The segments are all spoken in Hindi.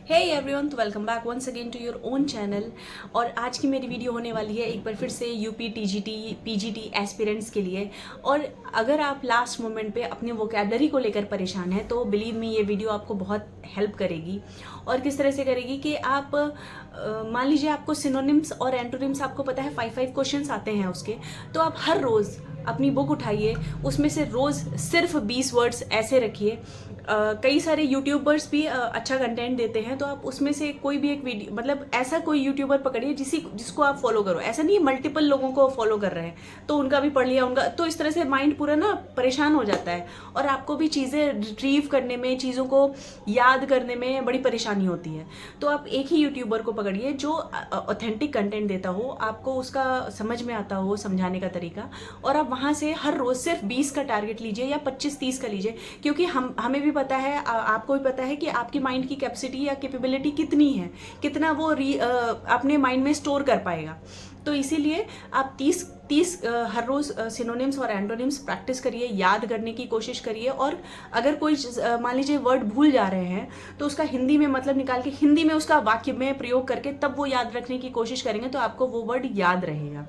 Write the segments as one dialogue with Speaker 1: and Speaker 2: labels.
Speaker 1: हे एवरीवन, तो welcome back once again to your own channel. और आज की मेरी वीडियो होने वाली है एक बार फिर से यूपी टीजीटी पीजीटी एस्पिरेंट्स के लिए। और अगर आप लास्ट मोमेंट पे अपने वोकेबलरी को लेकर परेशान हैं तो बिलीव मी ये वीडियो आपको बहुत हेल्प करेगी। और किस तरह से करेगी कि आप मान लीजिए आपको सिनोनिम्स और एंटोनिम्स आपको पता है 5 क्वेश्चंस आते हैं उसके, तो आप हर रोज़ अपनी बुक उठाइए, उसमें से रोज़ सिर्फ 20 वर्ड्स ऐसे रखिए। कई सारे यूट्यूबर्स भी अच्छा कंटेंट देते हैं, तो आप उसमें से कोई भी एक वीडियो, मतलब ऐसा कोई यूट्यूबर पकड़िए जिसको आप फॉलो करो। ऐसा नहीं मल्टीपल लोगों को फॉलो कर रहे हैं तो उनका भी पढ़ लिया उनका, तो इस तरह से माइंड पूरा ना परेशान हो जाता है और आपको भी चीज़ें रिट्रीव करने में, चीज़ों को याद करने में बड़ी परेशानी होती है। तो आप एक ही यूट्यूबर को पकड़िए जो ऑथेंटिक कंटेंट देता हो, आपको उसका समझ में आता हो समझाने का तरीका, और आप वहाँ से हर रोज़ सिर्फ 20 का टारगेट लीजिए या 25-30 का लीजिए। क्योंकि हमें भी पता है, आपको भी पता है कि आपकी माइंड की कैपेसिटी या कैपेबिलिटी कितनी है, कितना वो अपने माइंड में स्टोर कर पाएगा। तो इसीलिए आप 30 हर रोज़ सिनोनिम्स और एंटोनिम्स प्रैक्टिस करिए, याद करने की कोशिश करिए। और अगर कोई मान लीजिए वर्ड भूल जा रहे हैं तो उसका हिंदी में मतलब निकाल के हिंदी में उसका वाक्य में प्रयोग करके तब वो याद रखने की कोशिश करेंगे तो आपको वो वर्ड याद रहेगा।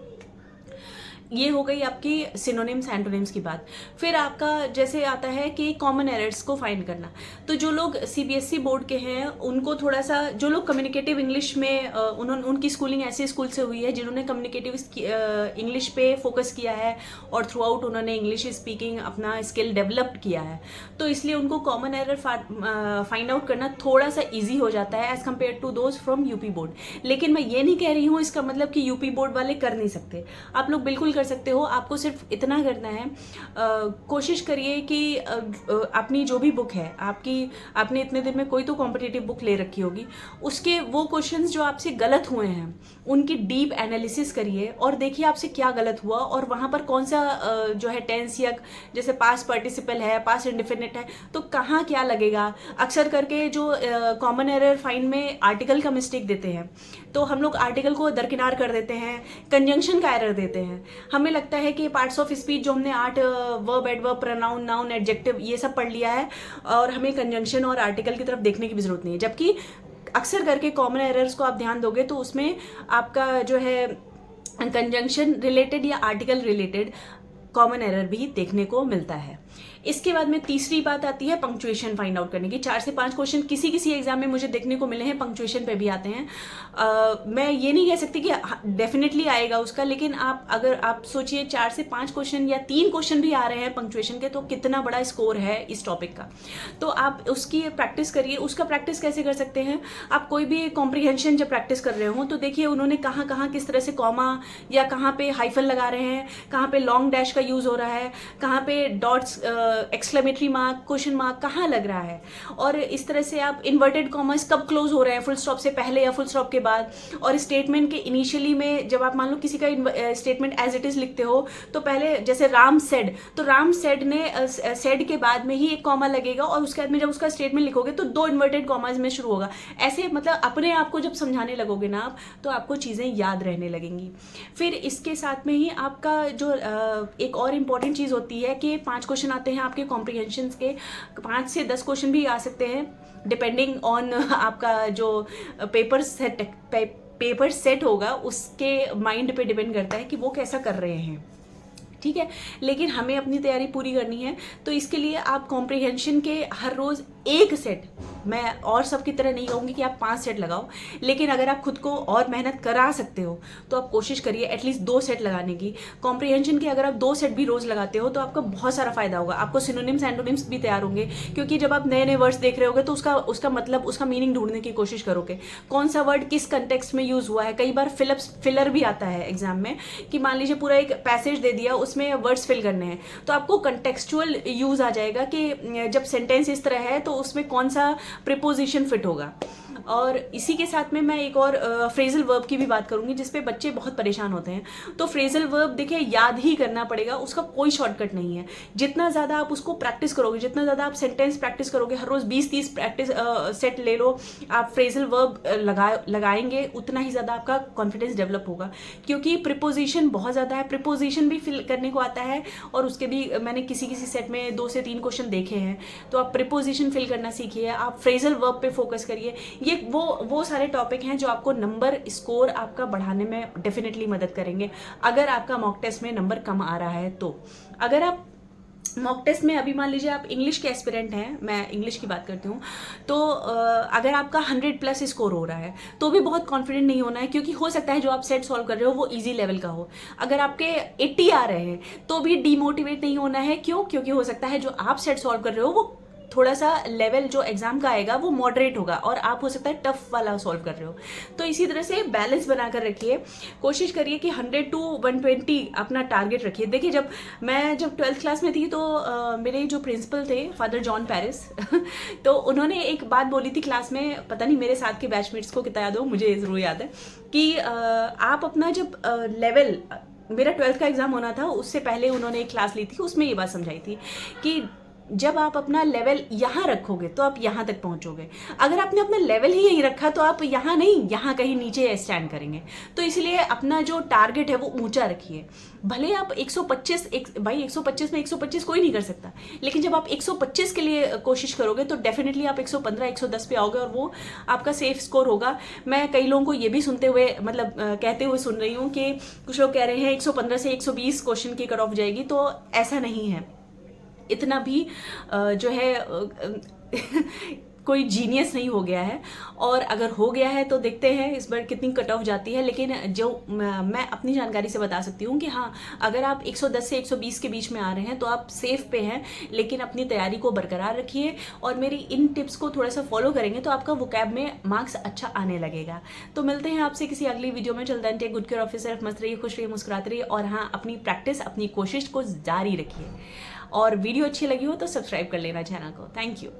Speaker 1: ये हो गई आपकी सिनोनिम्स एंटोनिम्स की बात। फिर आपका जैसे आता है कि कॉमन एरर्स को फाइंड करना। तो जो लोग सीबीएसई बोर्ड के हैं उनको थोड़ा सा, जो लोग कम्युनिकेटिव इंग्लिश में उनकी स्कूलिंग ऐसे स्कूल से हुई है जिन्होंने कम्युनिकेटिव इंग्लिश पे फोकस किया है और थ्रू आउट उन्होंने इंग्लिश स्पीकिंग अपना स्किल डेवलप किया है, तो इसलिए उनको कॉमन एरर फाइंड आउट करना थोड़ा सा ईजी हो जाता है as compared to those from UP board. लेकिन मैं ये नहीं कह रही हूँ इसका मतलब कि यूपी बोर्ड वाले कर नहीं सकते, आप लोग बिल्कुल कर सकते हो। आपको सिर्फ इतना करना है, कोशिश करिए कि अपनी जो भी बुक है आपने इतने दिन में कोई तो कॉम्पिटिटिव बुक ले रखी होगी, उसके वो क्वेश्चंस जो आपसे गलत हुए हैं उनकी डीप एनालिसिस करिए और देखिए आपसे क्या गलत हुआ और वहाँ पर कौन सा जो है टेंस या जैसे पास्ट पार्टिसिपल है, पास्ट इंडिफिनिट है, तो कहाँ क्या लगेगा। अक्सर करके जो कॉमन एरर फाइंड में आर्टिकल का मिस्टेक देते हैं, तो हम लोग आर्टिकल को दरकिनार कर देते हैं, कंजंक्शन का एरर देते हैं। हमें लगता है कि पार्ट्स ऑफ स्पीच जो हमने 8 verb, adverb, pronoun, noun, adjective ये सब पढ़ लिया है और हमें कंजंक्शन और आर्टिकल की तरफ देखने की भी जरूरत नहीं है। जबकि अक्सर करके कॉमन एरर्स को आप ध्यान दोगे तो उसमें आपका जो है कंजंक्शन रिलेटेड या आर्टिकल रिलेटेड कॉमन एरर भी देखने को मिलता है। इसके बाद में तीसरी बात आती है पंक्चुएशन फाइंड आउट करने की। 4 से 5 क्वेश्चन किसी एग्जाम में मुझे देखने को मिले हैं पंक्चुएशन पे भी आते हैं। मैं ये नहीं कह सकती कि डेफिनेटली आएगा उसका, लेकिन अगर आप सोचिए 4 से 5 क्वेश्चन या 3 क्वेश्चन भी आ रहे हैं पंक्चुएशन के, तो कितना बड़ा स्कोर है इस टॉपिक का। तो आप उसकी प्रैक्टिस करिए। उसका प्रैक्टिस कैसे कर सकते हैं, आप कोई भी कॉम्प्रिहेंशन जब प्रैक्टिस कर रहे हो तो देखिए उन्होंने कहाँ कहाँ किस तरह से कॉमा या कहाँ पे हाइफन लगा रहे हैं, कहाँ पे लॉन्ग डैश का यूज हो रहा है, कहाँ पे dots, exclamatory mark, question mark कहाँ लग रहा है। और इस तरह से आप इन्वर्टेड कॉमर्स कब क्लोज हो रहे हैं, फुल स्टॉप से पहले या फुल स्टॉप के बाद। और स्टेटमेंट के इनिशियली में जब आप मान लो किसी का स्टेटमेंट एज इट इज लिखते हो तो पहले जैसे राम सेड, तो राम सेड ने सेड के बाद में ही एक कॉमा लगेगा और उसके बाद में जब उसका स्टेटमेंट लिखोगे तो 2 इन्वर्टेड कॉमर्स में शुरू होगा। ऐसे मतलब अपने आप को जब समझाने लगोगे ना आप, तो आपको चीज़ें याद रहने लगेंगी। फिर इसके साथ में ही आपका जो एक और इम्पॉर्टेंट चीज़ होती है कि 5 क्वेश्चन आते हैं आपके कॉम्प्रिहेंशन के, 5 से 10 क्वेश्चन भी आ सकते हैं डिपेंडिंग ऑन आपका जो पेपर सेट होगा उसके माइंड पे डिपेंड करता है कि वो कैसा कर रहे हैं, ठीक है। लेकिन हमें अपनी तैयारी पूरी करनी है, तो इसके लिए आप कॉम्प्रिहेंशन के हर रोज़ एक सेट, मैं और सबकी तरह नहीं कहूँगी कि आप 5 सेट लगाओ, लेकिन अगर आप खुद को और मेहनत करा सकते हो तो आप कोशिश करिए एटलीस्ट 2 सेट लगाने की। कॉम्प्रिहेंशन के अगर आप 2 सेट भी रोज़ लगाते हो तो आपका बहुत सारा फायदा होगा। आपको सिनोनिम्स एंटोनिम्स भी तैयार होंगे, क्योंकि जब आप नए नए वर्ड्स देख रहे होगे तो उसका मतलब, उसका मीनिंग ढूंढने की कोशिश करोगे, कौन सा वर्ड किस कंटेक्स्ट में यूज़ हुआ है। कई बार फिलर भी आता है एग्जाम में कि मान लीजिए पूरा एक पैसेज दे दिया, उसमें वर्ड्स फिल करने हैं, तो आपको कंटेक्चुअल यूज आ जाएगा कि जब सेंटेंस इस तरह है तो उसमें कौन सा प्रीपोजिशन फिट होगा। और इसी के साथ में मैं एक और फ्रेजल वर्ब की भी बात करूंगी जिसपे बच्चे बहुत परेशान होते हैं। तो फ्रेजल वर्ब देखिए याद ही करना पड़ेगा, उसका कोई शॉर्टकट नहीं है। जितना ज़्यादा आप उसको प्रैक्टिस करोगे, जितना ज़्यादा आप सेंटेंस प्रैक्टिस करोगे, हर रोज़ 20-30 प्रैक्टिस सेट ले लो, आप फ्रेजल वर्ब लगाएंगे, उतना ही ज़्यादा आपका कॉन्फिडेंस डेवलप होगा। क्योंकि प्रिपोजिशन बहुत ज़्यादा है, प्रिपोजिशन भी फिल करने को आता है और उसके भी मैंने किसी सेट में 2 से 3 क्वेश्चन देखे हैं। तो आप प्रिपोजिशन फिल करना सीखिए, आप फ्रेजल वर्ब पे फोकस करिए। ये वो सारे टॉपिक हैं जो आपको नंबर स्कोर आपका बढ़ाने में डेफिनेटली मदद करेंगे अगर आपका मॉक टेस्ट में नंबर कम आ रहा है। तो अगर आप मॉक टेस्ट में, अभी मान लीजिए आप इंग्लिश के एस्पिरेंट हैं, मैं इंग्लिश की बात करती हूँ, तो अगर आपका 100+ स्कोर हो रहा है तो भी बहुत कॉन्फिडेंट नहीं होना है, क्योंकि हो सकता है जो आप सेट सॉल्व कर रहे हो वो इजी लेवल का हो। अगर आपके 80 आ रहे हैं तो भी डीमोटिवेट नहीं होना है। क्यों? क्योंकि हो सकता है जो आप सेट सॉल्व कर रहे हो वो थोड़ा सा लेवल जो एग्जाम का आएगा वो मॉडरेट होगा और आप हो सकता है टफ वाला सॉल्व कर रहे हो। तो इसी तरह से बैलेंस बनाकर रखिए, कोशिश करिए कि 100 to 120 अपना टारगेट रखिए। देखिए, जब 12th क्लास में थी तो मेरे जो प्रिंसिपल थे फादर जॉन पेरिस तो उन्होंने एक बात बोली थी क्लास में, पता नहीं मेरे साथ के बैचमेट्स को कितना याद हो, मुझे ज़रूर याद है कि आप अपना जब लेवल, मेरा 12th का एग्जाम होना था उससे पहले उन्होंने एक क्लास ली थी, उसमें ये बात समझाई थी कि जब आप अपना लेवल यहाँ रखोगे तो आप यहाँ तक पहुँचोगे। अगर आपने अपना लेवल ही यहीं रखा तो आप यहाँ नहीं, यहाँ कहीं नीचे स्टैंड करेंगे। तो इसलिए अपना जो टारगेट है वो ऊंचा रखिए। भले आप 125 भाई 125 में 125 कोई नहीं कर सकता, लेकिन जब आप 125 के लिए कोशिश करोगे तो डेफिनेटली आप 115 110 पे आओगे और वो आपका सेफ स्कोर होगा। मैं कई लोगों को ये भी सुनते हुए, मतलब कहते हुए सुन रही हूँ कि कुछ लोग कह रहे हैं 115 से 120 क्वेश्चन की कट ऑफ जाएगी, तो ऐसा नहीं है। इतना भी जो है कोई जीनियस नहीं हो गया है, और अगर हो गया है तो देखते हैं इस बार कितनी कट ऑफ जाती है। लेकिन जो मैं अपनी जानकारी से बता सकती हूँ कि हाँ, अगर आप 110 से 120 के बीच में आ रहे हैं तो आप सेफ पे हैं, लेकिन अपनी तैयारी को बरकरार रखिए और मेरी इन टिप्स को थोड़ा सा फॉलो करेंगे तो आपका वोकैब में मार्क्स अच्छा आने लगेगा। तो मिलते हैं आपसे किसी अगली वीडियो में। चलते हैं, take good care of yourself, मस्त रहिए, खुश रहिए, मुस्कुराते रहिए, और हाँ, अपनी प्रैक्टिस, अपनी कोशिश को जारी रखिए। और वीडियो अच्छी लगी हो तो सब्सक्राइब कर लेना चैनल को। Thank you.